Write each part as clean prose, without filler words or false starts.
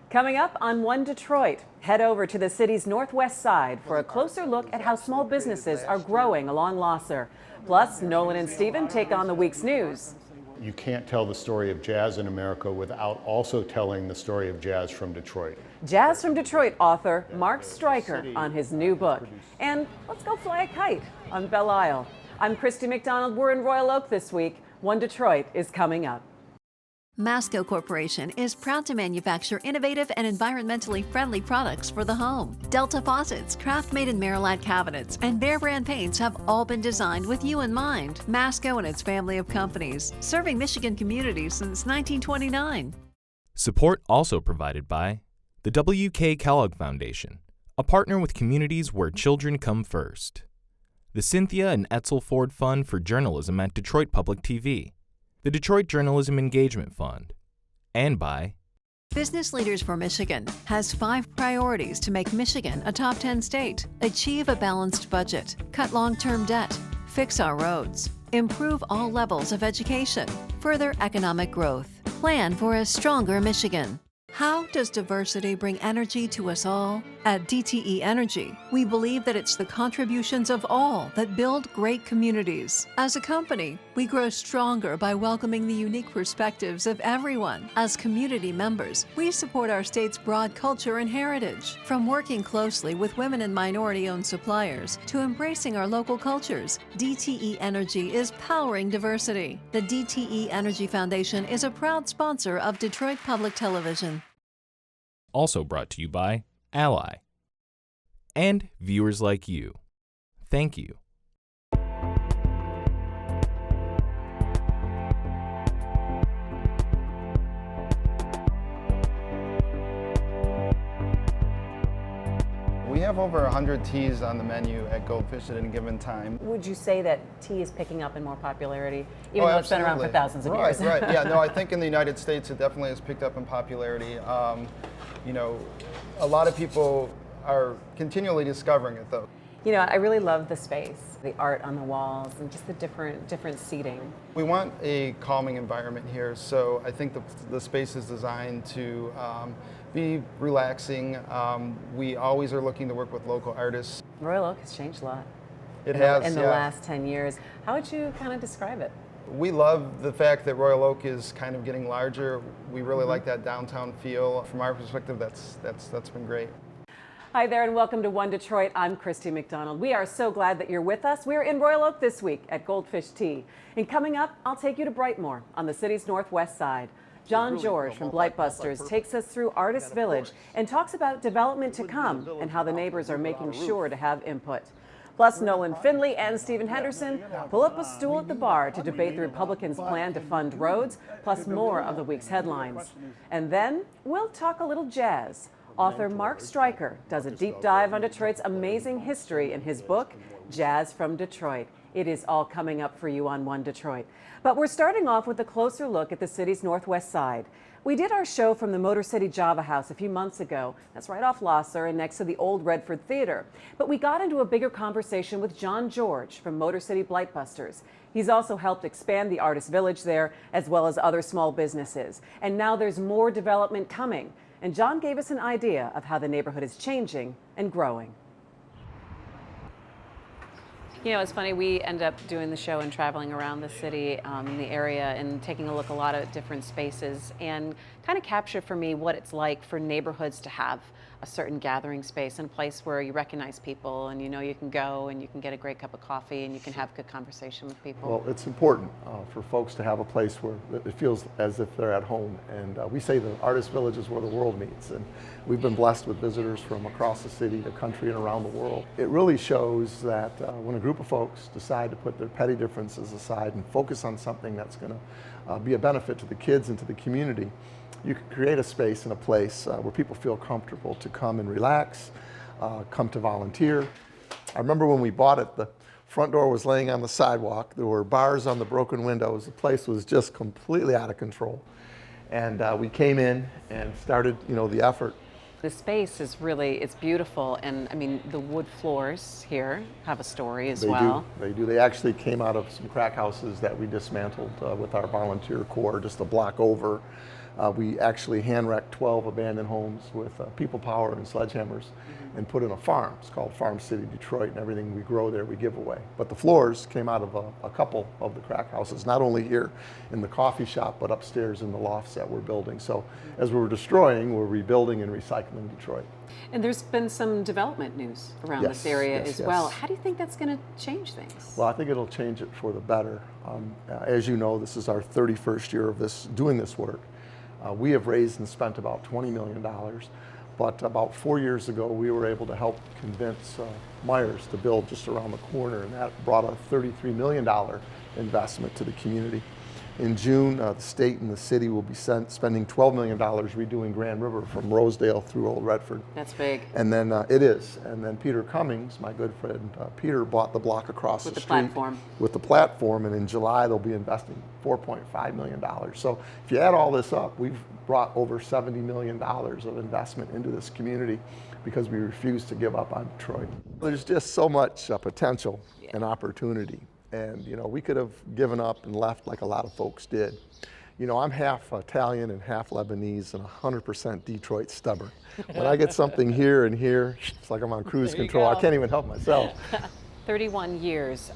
Coming up on One Detroit, head over to the city's northwest side for a closer look at how small businesses are growing along Losser. Plus, Nolan and Stephen take on the week's news. You can't tell the story of jazz in America without also telling the story of jazz from Detroit. Jazz from Detroit author Mark Stryker on his new book. And let's go fly a kite on Belle Isle. I'm Christy McDonald. We're in Royal Oak this week. One Detroit is coming up. Masco Corporation is proud to manufacture innovative and environmentally friendly products for the home. Delta faucets, craft-made in Merillat cabinets, and Behr brand paints have all been designed with you in mind. Masco and its family of companies, serving Michigan communities since 1929. Support also provided by the W.K. Kellogg Foundation, a partner with communities where children come first. The Cynthia and Etzel Ford Fund for Journalism at Detroit Public TV. The Detroit Journalism Engagement Fund, and by Business Leaders for Michigan has 5 priorities to make Michigan a top 10 state. Achieve a balanced budget, cut long-term debt, fix our roads, improve all levels of education, further economic growth, plan for a stronger Michigan. How does diversity bring energy to us all? At DTE Energy, we believe that it's the contributions of all that build great communities. As a company, we grow stronger by welcoming the unique perspectives of everyone. As community members, we support our state's broad culture and heritage. From working closely with women and minority-owned suppliers to embracing our local cultures, DTE Energy is powering diversity. The DTE Energy Foundation is a proud sponsor of Detroit Public Television. also brought to you by Ally and viewers like you. Thank you. We have over 100 teas on the menu at Goldfish at any given time. Would you say that tea is picking up in more popularity, even though it's been around for thousands of years? Right. Yeah, no, I think in the United States it definitely has picked up in popularity. You know, a lot of people are continually discovering it, though. You know, I really love the space, the art on the walls, and just the different seating. We want a calming environment here, so I think the space is designed to be relaxing. We always are looking to work with local artists. Royal Oak has changed a lot. It has, in the last 10 years. How would you kind of describe it? We love the fact that Royal Oak is kind of getting larger. We really like that downtown feel. From our perspective, that's been great. Hi there and welcome to One Detroit. I'm Christy McDonald. We are so glad that you're with us. We're in Royal Oak this week at Goldfish Tea. And coming up, I'll take you to Brightmoor on the city's northwest side. John George from Blight Busters takes us through Artist Village and talks about development to come and how the neighbors are making sure to have input. Plus, Nolan Finley and Stephen Henderson pull up a stool at the bar to debate the Republicans' plan to fund roads, plus more of the week's headlines. And then we'll talk a little jazz. Author Mark Stryker does a deep dive on Detroit's amazing history in his book, Jazz from Detroit. It is all coming up for you on One Detroit. But we're starting off with a closer look at the city's northwest side. We did our show from the Motor City Java House a few months ago. That's right off Losser and next to the Old Redford Theater. But we got into a bigger conversation with John George from Motor City Blight Busters. He's also helped expand the Artist Village there, as well as other small businesses. And now there's more development coming. And John gave us an idea of how the neighborhood is changing and growing. You know, it's funny, we end up doing the show and traveling around the city, in the area, and taking a look at a lot of different spaces and kind of capture for me what it's like for neighborhoods to have a certain gathering space and a place where you recognize people and you know you can go and you can get a great cup of coffee and you can have good conversation with people. Well, it's important for folks to have a place where it feels as if they're at home. And we say the Artist Village is where the world meets. And we've been blessed with visitors from across the city, the country, and around the world. It really shows that when a group of folks decide to put their petty differences aside and focus on something that's going to be a benefit to the kids and to the community, you can create a space and a place where people feel comfortable to come and relax, come to volunteer. I remember when we bought it, the front door was laying on the sidewalk. There were bars on the broken windows. The place was just completely out of control. And we came in and started, the effort. The space is really, it's beautiful, and I mean, the wood floors here have a story as well. They do. They actually came out of some crack houses that we dismantled with our volunteer corps just a block over. We actually hand-wrecked 12 abandoned homes with people power and sledgehammers and put in a farm. It's called Farm City Detroit, and everything we grow there we give away. But the floors came out of a couple of the crack houses, not only here in the coffee shop, but upstairs in the lofts that we're building. So as we're destroying, we're rebuilding and recycling Detroit. And there's been some development news around this area as well. How do you think that's going to change things? Well, I think it'll change it for the better. As you know, this is our 31st year of doing this work. We have raised and spent about $20 million, but about 4 years ago we were able to help convince Myers to build just around the corner, and that brought a $33 million investment to the community. In June, the state and the city will be spending $12 million redoing Grand River from Rosedale through Old Redford. That's big. And then it is. And then Peter Cummings, my good friend Peter, bought the block across the street. Platform. With the platform. And in July, they'll be investing $4.5 million. So if you add all this up, we've brought over $70 million of investment into this community because we refuse to give up on Detroit. There's just so much potential and opportunity. And, you know, we could have given up and left like a lot of folks did. You know, I'm half Italian and half Lebanese and 100% Detroit stubborn. When I get something here and here, it's like I'm on cruise control. I can't even help myself. 31 years.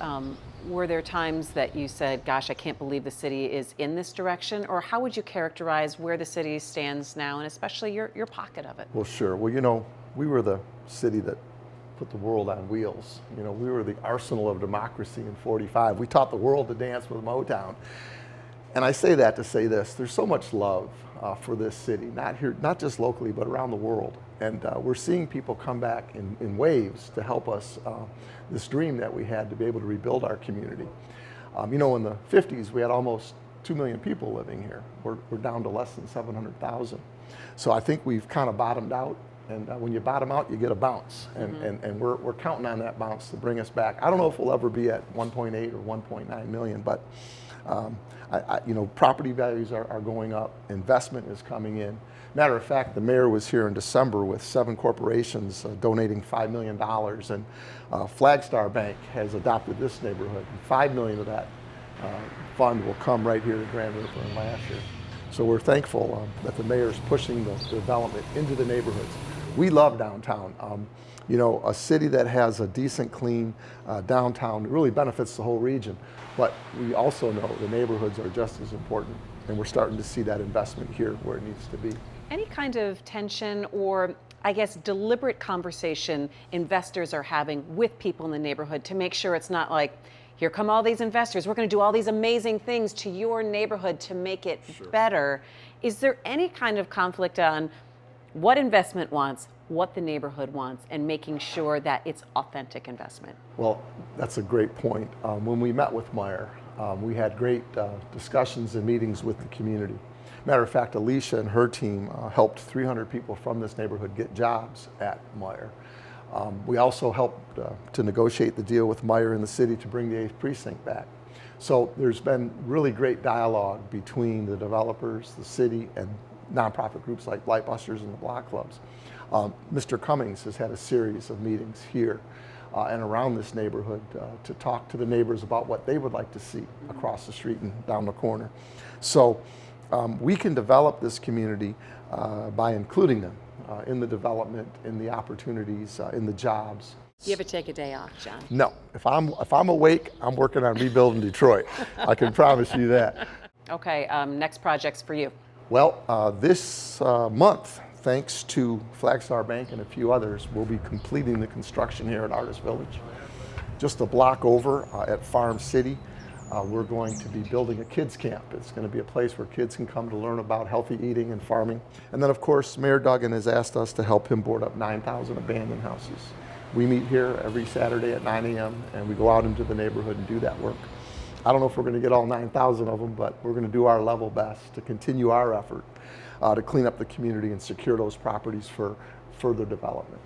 Were there times that you said, gosh, I can't believe the city is in this direction? Or how would you characterize where the city stands now, and especially your pocket of it? Well, sure. Well, you know, we were the city that put the world on wheels. You know, we were the arsenal of democracy in '45. We taught the world to dance with Motown. And I say that to say this: there's so much love for this city, not just locally, but around the world. And we're seeing people come back in waves to help us this dream that we had to be able to rebuild our community. You know, in the 50s, we had almost 2 million people living here. We're down to less than 700,000. So I think we've kind of bottomed out. And when you bottom out, you get a bounce. And we're counting on that bounce to bring us back. I don't know if we'll ever be at 1.8 or 1.9 million, but you know, property values are going up. Investment is coming in. Matter of fact, the mayor was here in December with 7 corporations donating $5 million. And Flagstar Bank has adopted this neighborhood. And $5 million of that fund will come right here to Grand River and Lasher. So we're thankful that the mayor's pushing the development into the neighborhoods. We love downtown. You know, a city that has a decent, clean downtown really benefits the whole region. But we also know the neighborhoods are just as important, and we're starting to see that investment here where it needs to be. Any kind of tension or, I guess, deliberate conversation investors are having with people in the neighborhood to make sure it's not like, here come all these investors, we're going to do all these amazing things to your neighborhood to make it better. Is there any kind of conflict on what investment wants, what the neighborhood wants, and making sure that it's authentic investment? Well, that's a great point. When we met with Meyer, we had great discussions and meetings with the community. Matter of fact, Alicia and her team helped 300 people from this neighborhood get jobs at Meyer. We also helped to negotiate the deal with Meyer and the city to bring the 8th precinct back. So there's been really great dialogue between the developers, the city, and nonprofit groups like Blight Busters and the block clubs. Mr. Cummings has had a series of meetings here and around this neighborhood to talk to the neighbors about what they would like to see across the street and down the corner. So we can develop this community by including them in the development, in the opportunities, in the jobs. Do you ever take a day off, John? No. If I'm awake, I'm working on rebuilding Detroit. I can promise you that. Okay, next projects for you. Well, this month, thanks to Flagstar Bank and a few others, we'll be completing the construction here at Artist Village. Just a block over at Farm City, we're going to be building a kids camp. It's going to be a place where kids can come to learn about healthy eating and farming. And then, of course, Mayor Duggan has asked us to help him board up 9,000 abandoned houses. We meet here every Saturday at 9 a.m. and we go out into the neighborhood and do that work. I don't know if we're going to get all 9,000 of them, but we're going to do our level best to continue our effort to clean up the community and secure those properties for further development.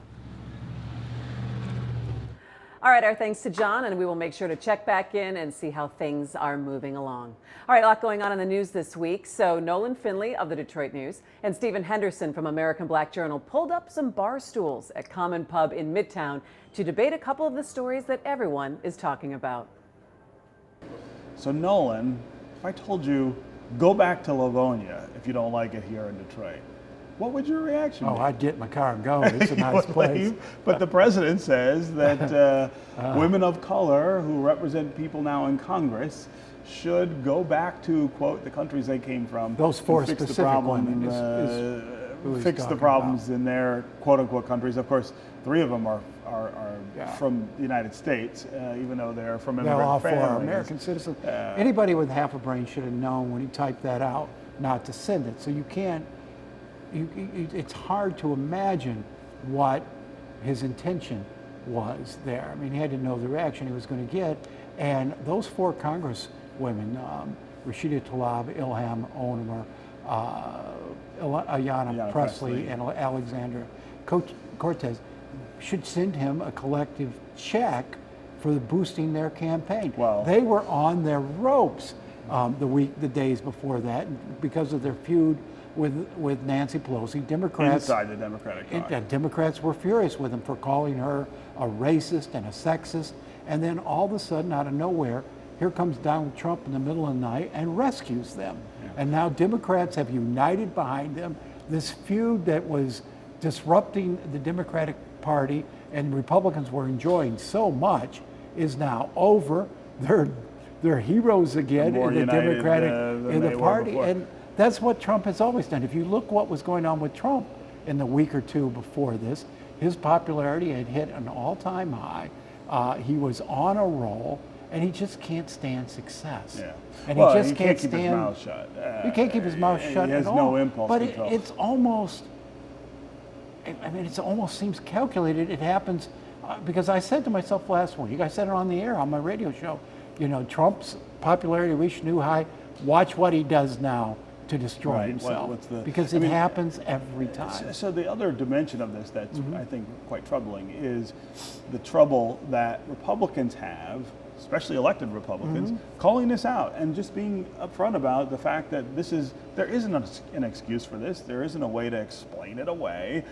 All right, our thanks to John, and we will make sure to check back in and see how things are moving along. All right, a lot going on in the news this week. So Nolan Finley of the Detroit News and Stephen Henderson from American Black Journal pulled up some bar stools at Common Pub in Midtown to debate a couple of the stories that everyone is talking about. So Nolan, if I told you go back to Livonia if you don't like it here in Detroit. What would your reaction be? Oh, I'd get in my car and go. It's a nice place. But the president says that women of color who represent people now in Congress should go back to, quote, the countries they came from. Those four fix the specific problem, women is who he's fix the talking problems about. in their quote unquote countries. Of course, 3 of them are from the United States, even though they're from They're immigrant all four families. American citizens. Anybody with half a brain should have known when he typed that out not to send it. So you can't. It's hard to imagine what his intention was there. I mean, he had to know the reaction he was going to get. And those 4 Congresswomen, Rashida Tlaib, Ilham Omar, Ayanna Pressley, and Alexandra Cortez, should send him a collective check for boosting their campaign. Well, they were on their ropes the days before that because of their feud with Nancy Pelosi. Democrats inside the Democratic Party. Democrats were furious with him for calling her a racist and a sexist. And then all of a sudden, out of nowhere, here comes Donald Trump in the middle of the night and rescues them. Yeah. And now Democrats have united behind them. This feud that was disrupting the Democratic Party and Republicans were enjoying so much is now over. They're heroes again in the Democratic in the party. And that's what Trump has always done. If you look what was going on with Trump in the week or two before this, his popularity had hit an all-time high. He was on a roll, and he just can't stand success. Yeah. And well, he just can't stand. keep his mouth shut. He can't keep his mouth shut he has at all. no impulse but control. It's almost. I mean, it almost seems calculated. It happens because I said to myself last week. I said it on the air on my radio show. You know, Trump's popularity reached new high. Watch what he does now to destroy himself, because it happens every time. So the other dimension of this that's I think quite troubling is the trouble that Republicans have, especially elected Republicans, calling this out and just being upfront about the fact that there isn't an excuse for this. There isn't a way to explain it away.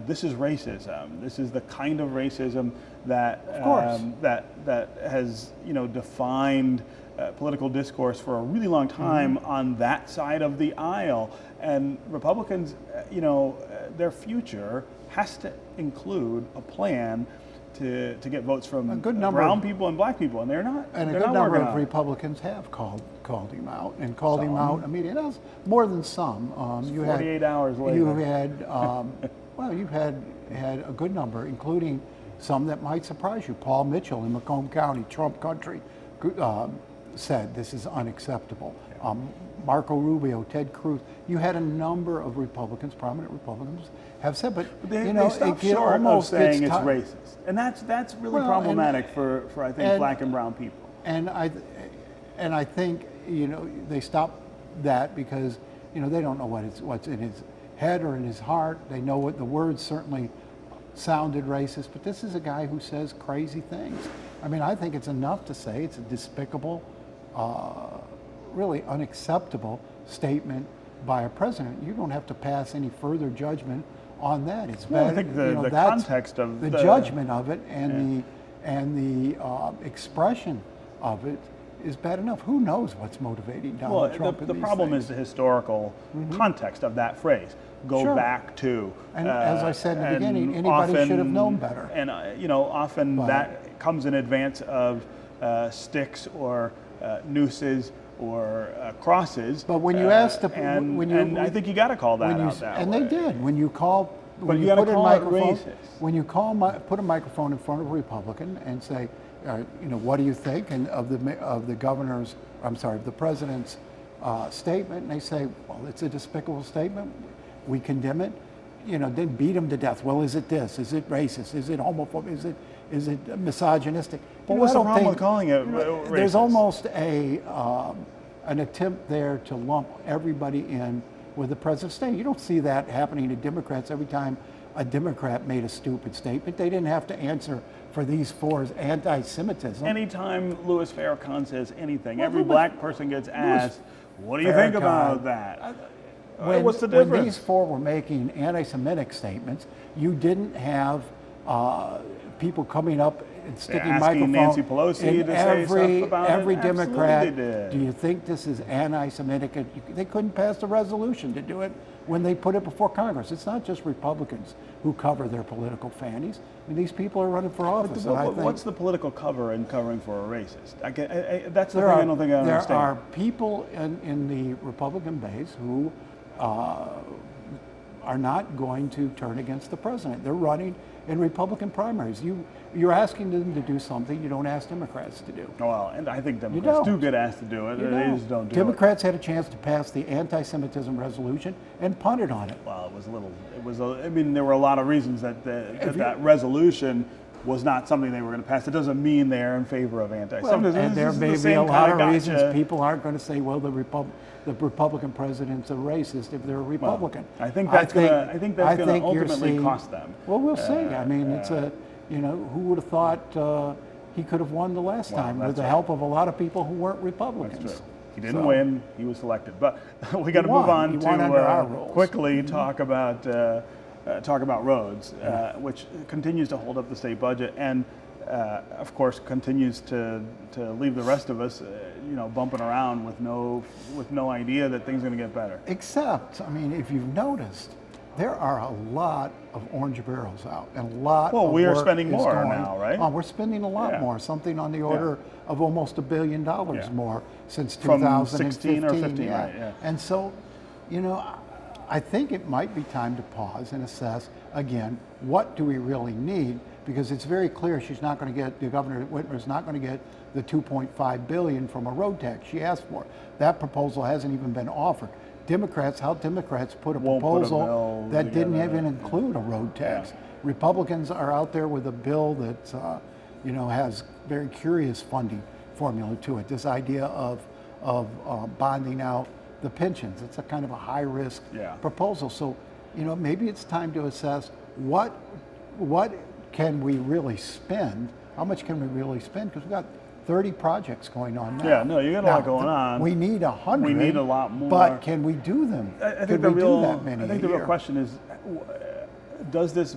This is racism. This is the kind of racism that that has defined political discourse for a really long time on that side of the aisle. And Republicans, their future has to include a plan to get votes from brown people and black people, and they're not. And a good number of Republicans have called him out and called him out immediately. That was more than some. 48 hours later. You had you've had a good number, including some that might surprise you. Paul Mitchell in Macomb County, Trump country, said this is unacceptable. Marco Rubio, Ted Cruz. You had a number of Republicans, prominent Republicans, have said, but they stop short of saying it's racist, and that's really problematic for I think black and brown people. And I think they stop that because they don't know what's in his head or in his heart. They know what the words certainly sounded racist, but this is a guy who says crazy things. I mean, I think it's enough to say it's a despicable, really unacceptable statement by a president. You don't have to pass any further judgment on that. It's bad. I think the context of the judgment of it and the expression of it is bad enough. Who knows what's motivating Donald Trump? The problem is the historical context of that phrase. Go back to. And as I said in the beginning, anybody should have known better. And often that comes in advance of sticks or nooses or crosses. But when you asked the, I think you got to call that out that way. They did. When you call, but you got to call it racist. When you put a microphone in front of a Republican and say, what do you think of the governor's, the president's statement, and they say, well, it's a despicable statement. We condemn it. Then beat them to death. Well, is it this? Is it racist? Is it homophobic? Is it misogynistic? But what's the problem with calling it racist? There's almost an attempt there to lump everybody in with the president's statement. You don't see that happening to Democrats every time a Democrat made a stupid statement. They didn't have to answer for these four's anti-Semitism. Anytime Louis Farrakhan says anything, every black person gets asked, what do you think about that? What's the difference? When these four were making anti-Semitic statements, you didn't have people coming up and sticking asking microphones Nancy Pelosi in to say stuff about every it? Democrat. Absolutely did. Do you think this is anti-Semitic? They couldn't pass a resolution to do it when they put it before Congress. It's not just Republicans who cover their political fannies. I mean, these people are running for office. But and I think what's the political cover in covering for a racist? That's the thing I don't think I understand. There are people in the Republican base who are not going to turn against the president. They're running in Republican primaries. You're asking them to do something you don't ask Democrats to do. Well, and I think Democrats do get asked to do it. They just don't do Democrats had a chance to pass the anti-Semitism resolution and punted on it. Well, I mean, there were a lot of reasons that that resolution was not something they were going to pass. It doesn't mean they're in favor of anti-Semitism. And there may be a lot of reasons people aren't going to say, well, the Republican president's a racist if they're a Republican. Well, I think that's going to ultimately cost them. Well, we'll see. I mean, it's who would have thought he could have won the last time with the help of a lot of people who weren't Republicans. That's true. He didn't win. He was selected. But we got to move on to quickly talk about roads, which continues to hold up the state budget, and of course continues to leave the rest of us, bumping around with no idea that things are going to get better. Except, I mean, if you've noticed, there are a lot of orange barrels out, and a lot. Well, we are spending more now, right? We're spending a lot more, something on the order of almost $1 billion more since From 2015 or 15, right? Yeah. And so, I think it might be time to pause and assess again, what do we really need? Because it's very clear Governor Whitmer is not going to get the $2.5 billion from a road tax she asked for. That proposal hasn't even been offered. How Democrats put a proposal that didn't even include a road tax. Yeah. Republicans are out there with a bill that has very curious funding formula to it. This idea of bonding out the pensions. It's a kind of a high risk proposal. So, maybe it's time to assess what can we really spend? How much can we really spend? Because we've got 30 projects going on now. Yeah, no, you got a lot going on. We need 100. We need a lot more. But can we do them? I think the real question is, does this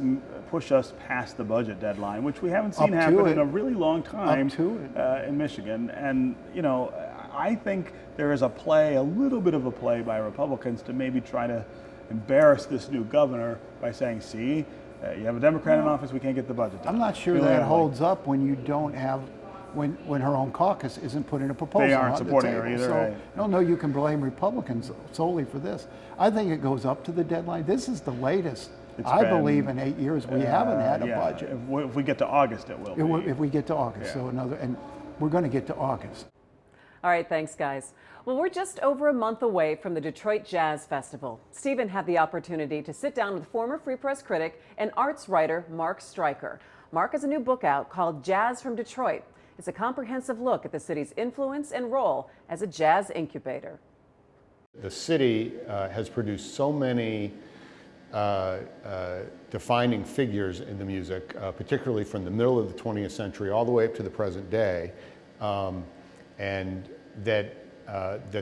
push us past the budget deadline, which we haven't seen happen in a really long time in Michigan? And, I think there is a little bit of a play by Republicans to maybe try to embarrass this new governor by saying, see, you have a Democrat in office, we can't get the budget done. I'm not sure that holds up when you don't have, when her own caucus isn't putting a proposal on the table. They aren't supporting her either. So, no, you can blame Republicans solely for this. I think it goes up to the deadline. This is the latest. I believe in 8 years we haven't had a budget. If we get to August, it will be. If we get to August, and we're going to get to August. All right, thanks, guys. Well, we're just over a month away from the Detroit Jazz Festival. Stephen had the opportunity to sit down with former Free Press critic and arts writer Mark Stryker. Mark has a new book out called Jazz from Detroit. It's a comprehensive look at the city's influence and role as a jazz incubator. The city has produced so many defining figures in the music, particularly from the middle of the 20th century all the way up to the present day, and that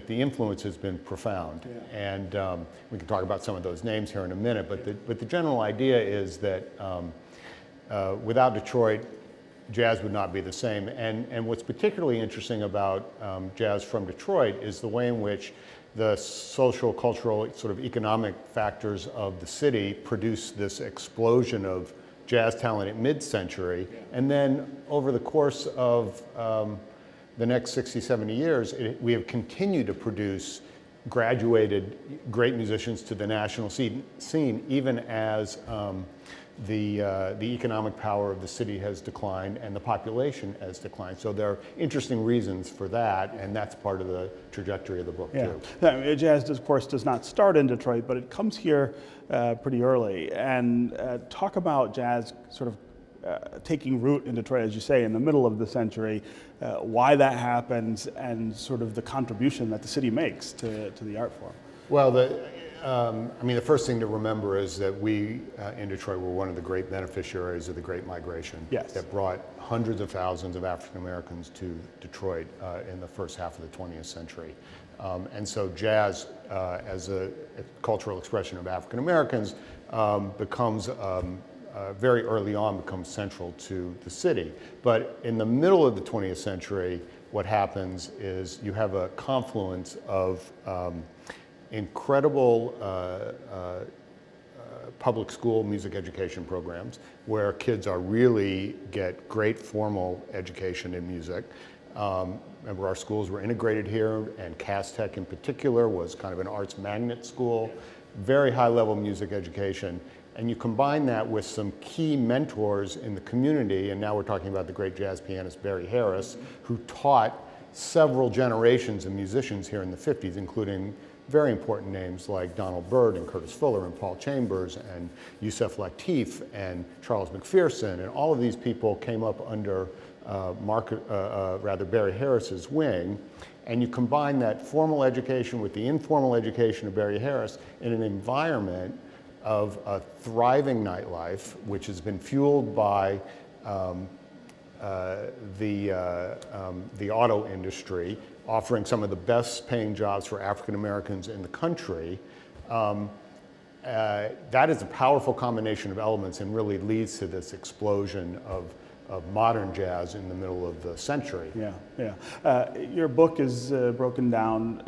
the influence has been profound. Yeah. And we can talk about some of those names here in a minute, but the general idea is that without Detroit, jazz would not be the same. And what's particularly interesting about Jazz from Detroit is the way in which the social, cultural, sort of economic factors of the city produce this explosion of jazz talent at mid-century. And then over the course of the next 60, 70 years, we have continued to produce graduated great musicians to the national scene, even as the economic power of the city has declined and the population has declined. So there are interesting reasons for that, and that's part of the trajectory of the book too. Jazz, of course, does not start in Detroit, but it comes here pretty early. And talk about jazz sort of taking root in Detroit, as you say, in the middle of the century, why that happens, and sort of the contribution that the city makes to the art form. Well, the first thing to remember is that we in Detroit were one of the great beneficiaries of the Great Migration that brought hundreds of thousands of African Americans to Detroit in the first half of the 20th century. And so jazz, as a cultural expression of African Americans, becomes very early on becomes central to the city. But in the middle of the 20th century, what happens is you have a confluence of incredible public school music education programs where kids really get great formal education in music. Remember, our schools were integrated here, and Cass Tech in particular was kind of an arts magnet school, very high level music education. And you combine that with some key mentors in the community, and now we're talking about the great jazz pianist Barry Harris, who taught several generations of musicians here in the 50s, including very important names like Donald Byrd and Curtis Fuller and Paul Chambers and Yusef Lateef and Charles McPherson, and all of these people came up under Barry Harris's wing. And you combine that formal education with the informal education of Barry Harris in an environment of a thriving nightlife, which has been fueled by the auto industry, offering some of the best paying jobs for African Americans in the country. That is a powerful combination of elements and really leads to this explosion of modern jazz in the middle of the century. Yeah, yeah. Your book is broken down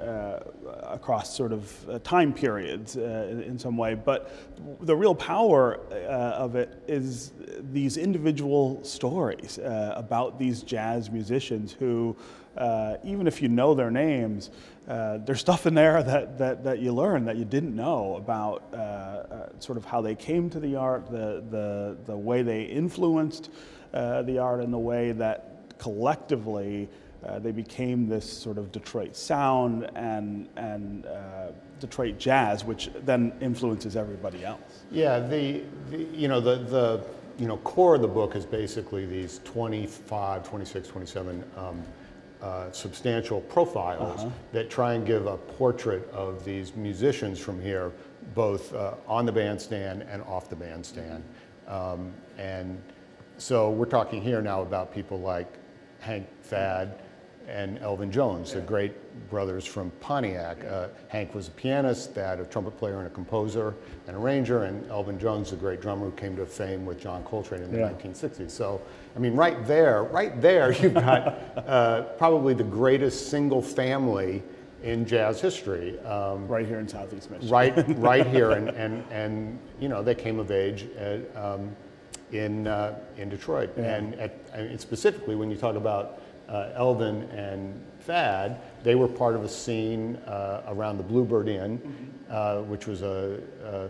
across sort of time periods in some way, but the real power of it is these individual stories about these jazz musicians who, even if you know their names, there's stuff in there that you learn that you didn't know about sort of how they came to the art, the way they influenced the art, and the way that collectively they became this sort of Detroit sound and Detroit jazz, which then influences everybody else. Yeah, the core of the book is basically these 25, 26, 27 substantial profiles that try and give a portrait of these musicians from here, both on the bandstand and off the bandstand. And so we're talking here now about people like Hank Thad and Elvin Jones, the great brothers from Pontiac. Hank was a pianist, Thad a trumpet player and a composer and arranger, and Elvin Jones, the great drummer who came to fame with John Coltrane in the 1960s. So, I mean, right there, you've got probably the greatest single family in jazz history. Right here in Southeast Michigan. Right here, and you know, they came of age in Detroit, and specifically when you talk about Elvin and Thad, they were part of a scene around the Bluebird Inn, which was a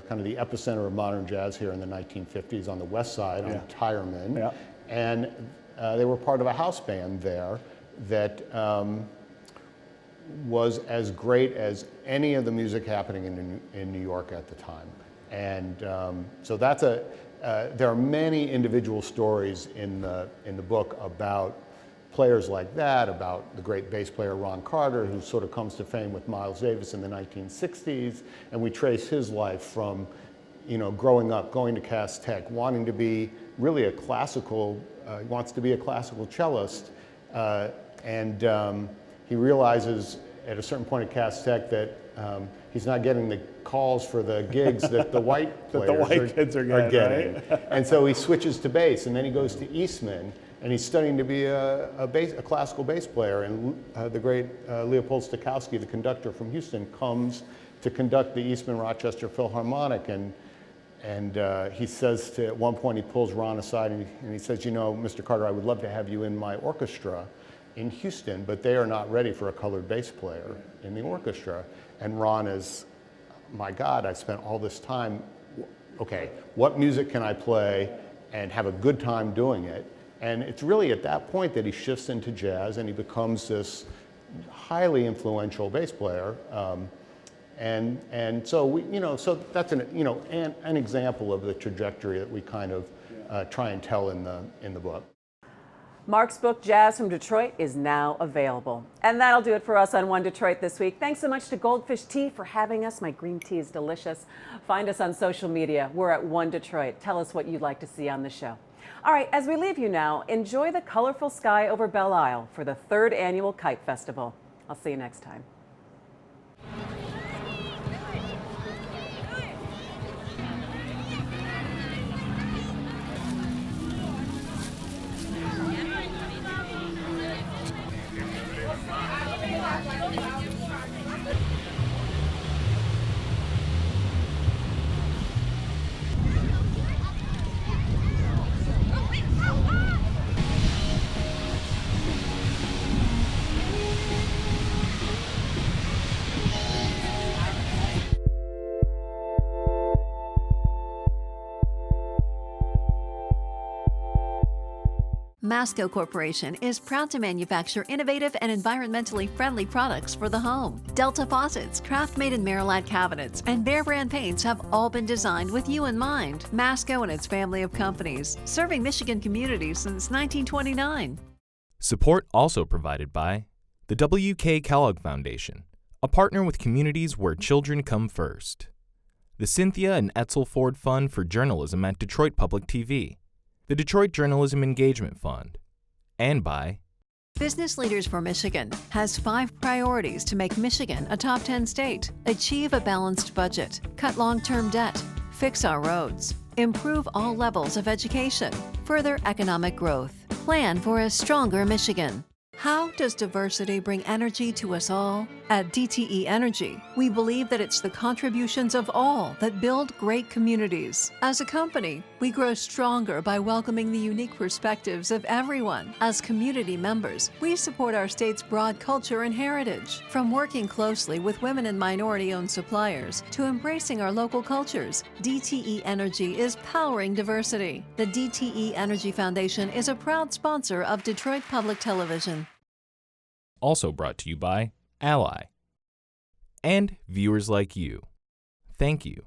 kind of the epicenter of modern jazz here in the 1950s on the west side, on Tireman, and they were part of a house band there that was as great as any of the music happening in New York at the time. And so that's there are many individual stories in the book about players like that, about the great bass player Ron Carter, who sort of comes to fame with Miles Davis in the 1960s, and we trace his life from, you know, growing up, going to Cass Tech, wanting to be really a classical, he wants to be a classical cellist, and he realizes at a certain point at Cass Tech that he's not getting the calls for the gigs that the white players kids are getting. Right? And so he switches to bass, and then he goes to Eastman, and he's studying to be a classical bass player. And the great Leopold Stokowski, the conductor from Houston, comes to conduct the Eastman Rochester Philharmonic, and he says at one point, he pulls Ron aside and he says, you know, Mr. Carter, I would love to have you in my orchestra in Houston, but they are not ready for a colored bass player in the orchestra. And Ron is, my God, I spent all this time, okay, what music can I play and have a good time doing it? And it's really at that point that he shifts into jazz and he becomes this highly influential bass player. And so we, you know, so that's an example of the trajectory that we kind of try and tell in the book. Mark's book, Jazz from Detroit, is now available. And that'll do it for us on One Detroit this week. Thanks so much to Goldfish Tea for having us. My green tea is delicious. Find us on social media. We're at One Detroit. Tell us what you'd like to see on the show. All right, as we leave you now, enjoy the colorful sky over Belle Isle for the 3rd annual Kite Festival. I'll see you next time. Masco Corporation is proud to manufacture innovative and environmentally friendly products for the home. Delta faucets, craft-made in Merillat cabinets, and Behr brand paints have all been designed with you in mind. Masco and its family of companies, serving Michigan communities since 1929. Support also provided by the W.K. Kellogg Foundation, a partner with communities where children come first. The Cynthia and Etzel Ford Fund for Journalism at Detroit Public TV, the Detroit Journalism Engagement Fund, and by Business Leaders for Michigan has 5 priorities to make Michigan a top 10 state. Achieve a balanced budget, cut long-term debt, fix our roads, improve all levels of education, further economic growth, plan for a stronger Michigan. How does diversity bring energy to us all? At DTE Energy, we believe that it's the contributions of all that build great communities. As a company, we grow stronger by welcoming the unique perspectives of everyone. As community members, we support our state's broad culture and heritage. From working closely with women and minority-owned suppliers to embracing our local cultures, DTE Energy is powering diversity. The DTE Energy Foundation is a proud sponsor of Detroit Public Television. also brought to you by Ally and viewers like you. Thank you.